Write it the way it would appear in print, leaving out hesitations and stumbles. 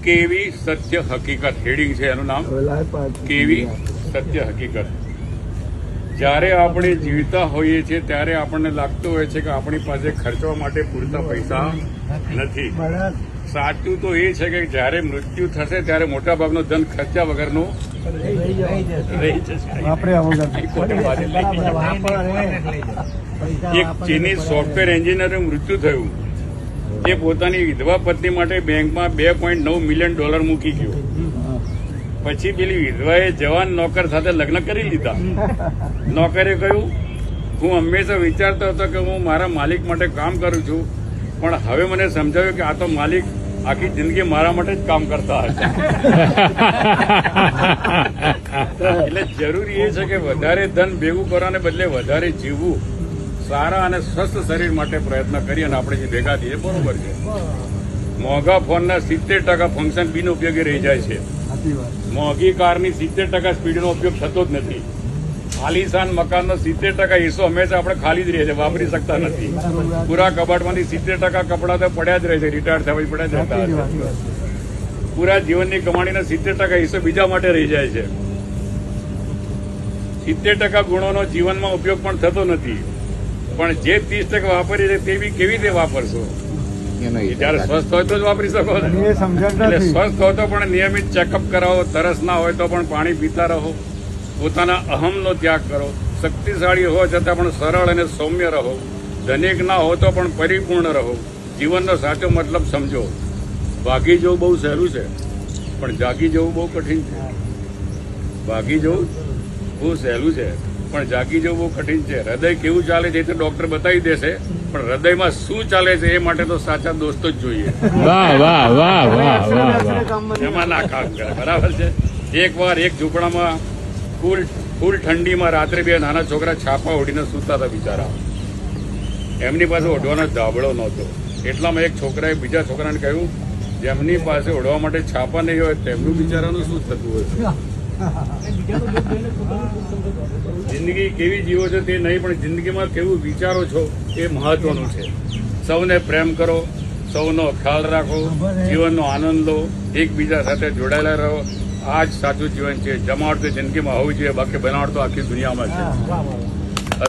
કેવી સત્ય હકીકત હેડિંગ છે એનું નામ, કેવી સત્ય હકીકત. જ્યારે આપણે જીવતા હોઈએ છીએ ત્યારે આપણને લાગતું હોય છે કે આપણી પાસે ખર્ચવા માટે પૂરતા પૈસા નથી. સાચું તો એ છે કે જ્યારે મૃત્યુ થશે ત્યારે મોટા ભાગનો ધન ખર્ચા વગરનું રહી જશે. એક ચીની સોફ્ટવેર એન્જિનિયરનું મૃત્યુ થયું. તે પોતાની વિધવા પત્ની માટે બેંકમાં $2.9 મિલિયન મૂકી ગયો. પછી પેલી વિધવાએ જવાન નોકર સાથે લગ્ન કરી લીધા. નોકરે કહ્યું, હું હંમેશા વિચારતો હતો કે હું મારા માલિક માટે કામ કરું છું, પણ હવે મને સમજાયું કે આ તો માલિક આખી જિંદગી મારા માટે જ કામ કરતા હતા. એટલે જરૂરી એ છે કે વધારે ધન ભેગું કરવાને બદલે વધારે જીવવું, સારા અને સ્વસ્થ શરીર માટે પ્રયત્ન કરીએ અને આપણે જે ભેગા થઈએ બરોબર છે. મોંઘા ફોનના 70% ફંક્શન બિનઉપયોગી રહી જાય છે. મોંઘી કારની 70% સ્પીડનો ઉપયોગ થતો જ નથી. આલીશાન મકાનનો 70% હિસ્સો હંમેશા આપણે ખાલી જ રહે છે, વાપરી શકતા નથી. પૂરા કબાટમાંથી 70% કપડા તો પડ્યા જ રહે છે, રિટાયર થવા પડ્યા જ રહેતા. પૂરા જીવનની કમાણીનો 70% હિસ્સો બીજા માટે રહી જાય છે. 70% ગુણોનો જીવનમાં ઉપયોગ પણ થતો નથી. પણ જે 30% વાપરી છે તે બી કેવી રીતે વાપરશો? જયારે સ્વસ્થ હોય તો જ વાપરી શકો. એટલે સ્વસ્થ હોય તો પણ નિયમિત ચેકઅપ કરાવો, તરસ ના હોય તો પણ પાણી પીતા રહો, પોતાના અહમનો ત્યાગ કરો, શક્તિશાળી હોવા છતાં પણ સરળ અને સૌમ્ય રહો, ધનિક ના હો તો પણ પરિપૂર્ણ રહો, જીવનનો સાચો મતલબ સમજો. ભાગી જવું બહુ સહેલું છે, પણ જાગી જવું બહુ કઠિન છે. ભાગી જવું બહુ સહેલું છે, પણ જાગી જવું બહુ કઠિન છે. હૃદય કેવું ચાલે છે એ તો ડોક્ટર બતાવી દેશે, પણ હૃદયમાં શું ચાલે છે એ માટે તો સાચા દોસ્તો જ જોઈએ. એમાં ના કામ કરે. બરાબર છે. એક વાર એક ઝૂંપડામાં ફૂલ ઠંડીમાં રાત્રે બે નાના છોકરા છાપા ઓઢીને સૂતા હતા. બિચારા એમની પાસે ઓઢવાનો ધાબળો નહોતો. એટલામાં એક છોકરાએ બીજા છોકરાને કહ્યું, જેમની પાસે ઓઢવા માટે છાપા નહીં હોય તેમનું બિચારાનું શું થતું હોય? જિંદગી કેવી જીવો છો તે નહીં, પણ જિંદગીમાં કેવું વિચારો છો એ મહત્વનું છે. સૌને પ્રેમ કરો, સૌનો ખ્યાલ રાખો, જીવનનો આનંદ લો, એકબીજા સાથે જોડાયેલા રહો. આ જ સાચું જીવન છે. જમાવટ તો જિંદગીમાં હોવી જોઈએ, બાકી બનાવટ તો આખી દુનિયામાં છે.